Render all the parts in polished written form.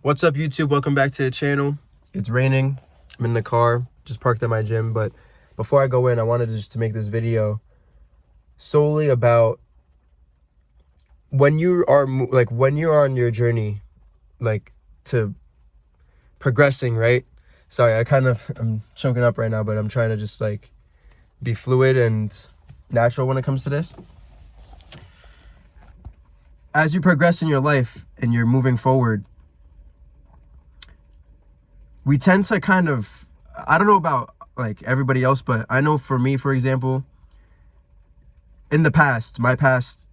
What's up, YouTube? Welcome back to the channel. It's raining. I'm in the car, just parked at my gym. But before I go in, I wanted to make this video solely about when you are when you are on your journey, to progressing, right? Sorry, I'm choking up right now, but I'm trying to just be fluid and natural when it comes to this. As you progress in your life and you're moving forward, we tend to I don't know about everybody else, but I know for me, for example, in the past, my past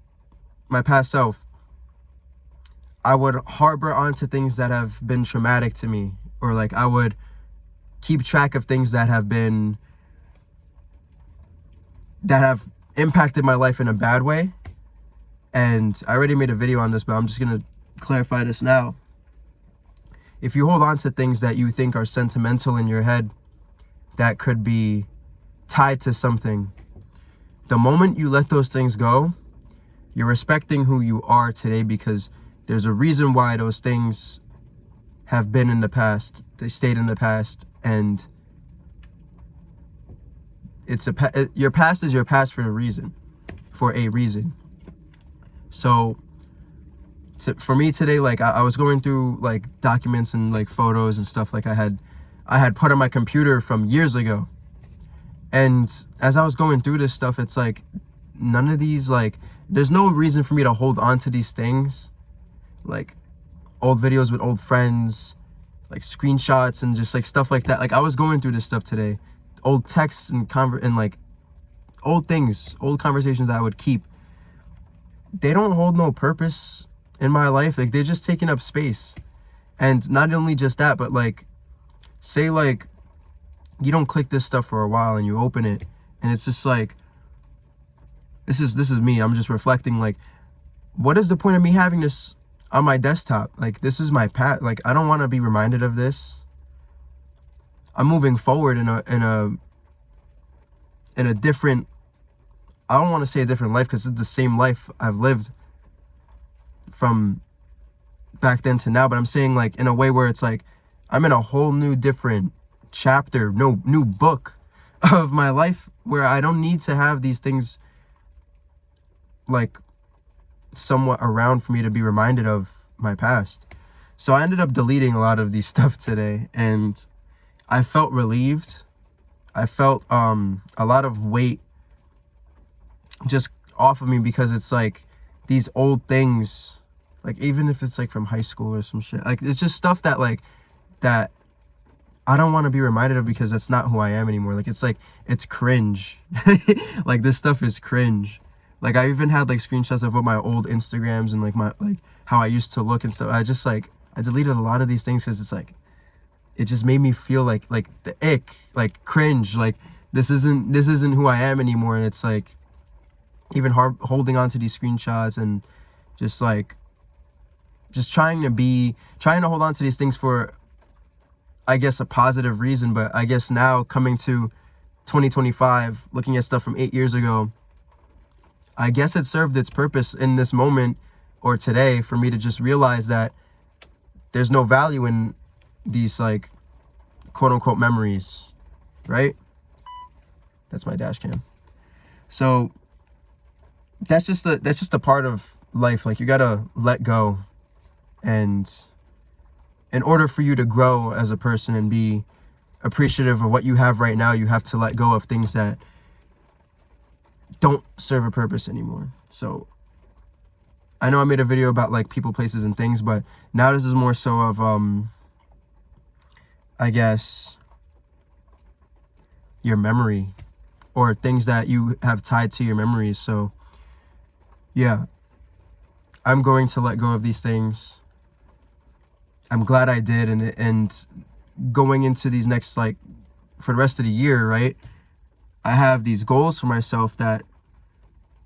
self, I would harbor onto things that have been traumatic to me, or I would keep track of things that have impacted my life in a bad way. And I already made a video on this, but I'm just gonna clarify this now. If you hold on to things that you think are sentimental in your head that could be tied to something, the moment you let those things go, you're respecting who you are today, because there's a reason why those things have been in the past. They stayed in the past, and your past is your past for a reason. So for me today, I was going through documents and photos and stuff I had put on my computer from years ago. And as I was going through this stuff, it's none of these, there's no reason for me to hold on to these things, old videos with old friends, screenshots and just stuff like that. I was going through this stuff today, old texts and old conversations that I would keep. They don't hold no purpose in my life. They're just taking up space. And not only just that, but say you don't click this stuff for a while and you open it, and it's just this is me. I'm just reflecting, what is the point of me having this on my desktop? This is my past. I don't want to be reminded of this. I'm moving forward in a different, I don't want to say a different life, because it's the same life I've lived from back then to now, but I'm saying in a way where it's I'm in a whole new different chapter, no new book of my life, where I don't need to have these things somewhat around for me to be reminded of my past. So I ended up deleting a lot of these stuff today, and I felt relieved. I felt a lot of weight just off of me, because it's these old things, even if it's from high school or some shit, it's just stuff that that I don't want to be reminded of, because that's not who I am anymore. It's cringe. This stuff is cringe. I even had screenshots of what my old Instagrams and my how I used to look and stuff. I just I deleted a lot of these things, because it's it just made me feel the ick, cringe, this isn't who I am anymore. And it's even holding on to these screenshots and just trying to hold on to these things for, I guess, a positive reason. But I guess now, coming to 2025, looking at stuff from 8 years ago, I guess it served its purpose in this moment, or today, for me to just realize that there's no value in these quote unquote memories, right? That's my dash cam. So that's just a part of life. You gotta let go, and in order for you to grow as a person and be appreciative of what you have right now, you have to let go of things that don't serve a purpose anymore. So I know I made a video about people, places, and things, but now this is more so of I guess your memory, or things that you have tied to your memories. So yeah, I'm going to let go of these things. I'm glad I did. And going into these next, for the rest of the year, right, I have these goals for myself that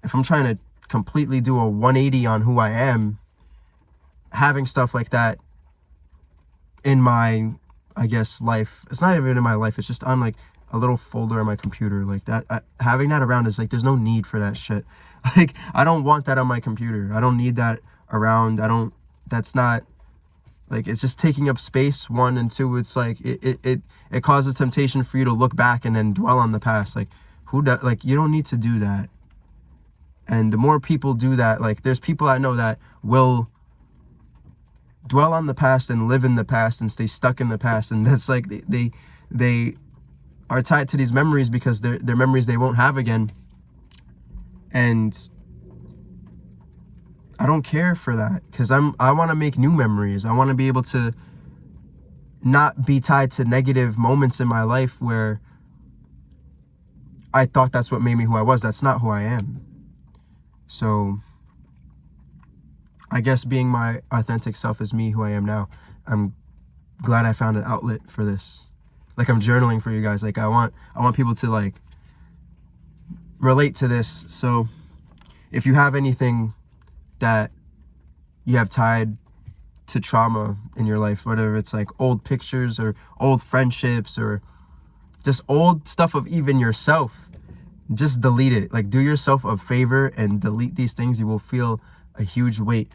if I'm trying to completely do a 180 on who I am, having stuff like that in my, I guess, life, it's not even in my life, it's just on a little folder on my computer, having that around is there's no need for that shit. I don't want that on my computer. I don't need that around. That's not Like, it's just taking up space, one, and two, it's like it causes temptation for you to look back and then dwell on the past. Like, like, you don't need to do that. And the more people do that, like, there's people I know that will dwell on the past and live in the past and stay stuck in the past, and that's like they are tied to these memories because they're memories they won't have again. And I don't care for that, because I want to make new memories. I want to be able to not be tied to negative moments in my life where I thought that's what made me who I was. That's not who I am. So I guess being my authentic self is me, who I am now. I'm glad I found an outlet for this. Like, I'm journaling for you guys. Like, I want people to, like, relate to this. So if you have anything that you have tied to trauma in your life, whether it's like old pictures or old friendships or just old stuff of even yourself, just delete it. Like, do yourself a favor and delete these things. You will feel a huge weight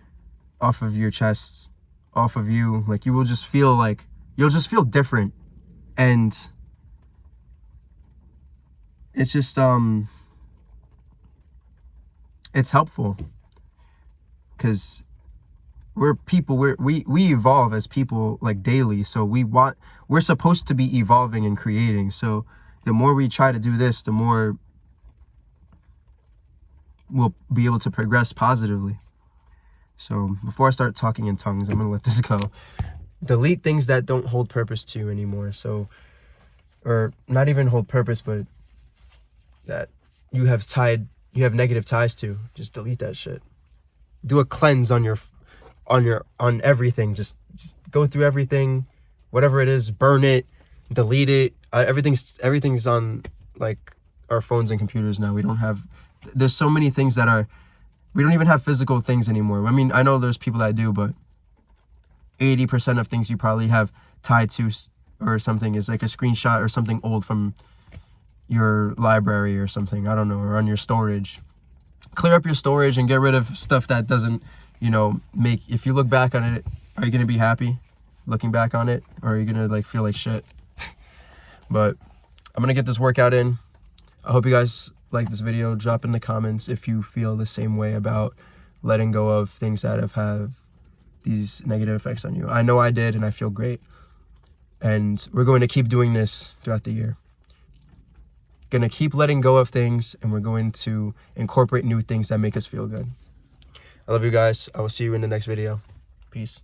off of your chest, off of you. Like, you will just feel like, you'll just feel different. And it's just it's helpful, because we're people, we evolve as people, like, daily. So we're supposed to be evolving and creating. So the more we try to do this, the more we'll be able to progress positively. So before I start talking in tongues, I'm gonna let this go. Delete things that don't hold purpose to you anymore. So, or not even hold purpose, but that you have negative ties to. Just delete that shit. Do a cleanse on everything. Just go through everything, whatever it is, burn it, delete it. Everything's on, like, our phones and computers now. There's so many things that we don't even have physical things anymore. I mean, I know there's people that do, but 80% of things you probably have tied to or something is like a screenshot or something old from your library or something, I don't know, or on your storage. Clear up your storage and get rid of stuff that doesn't, if you look back on it, are you going to be happy looking back on it, or are you going to, like, feel like shit? But I'm going to get this workout in. I hope you guys like this video. Drop in the comments if you feel the same way about letting go of things that have these negative effects on you. I know I did, and I feel great. And we're going to keep doing this throughout the year. Gonna keep letting go of things, and we're going to incorporate new things that make us feel good. I love you guys. I will see you in the next video. Peace.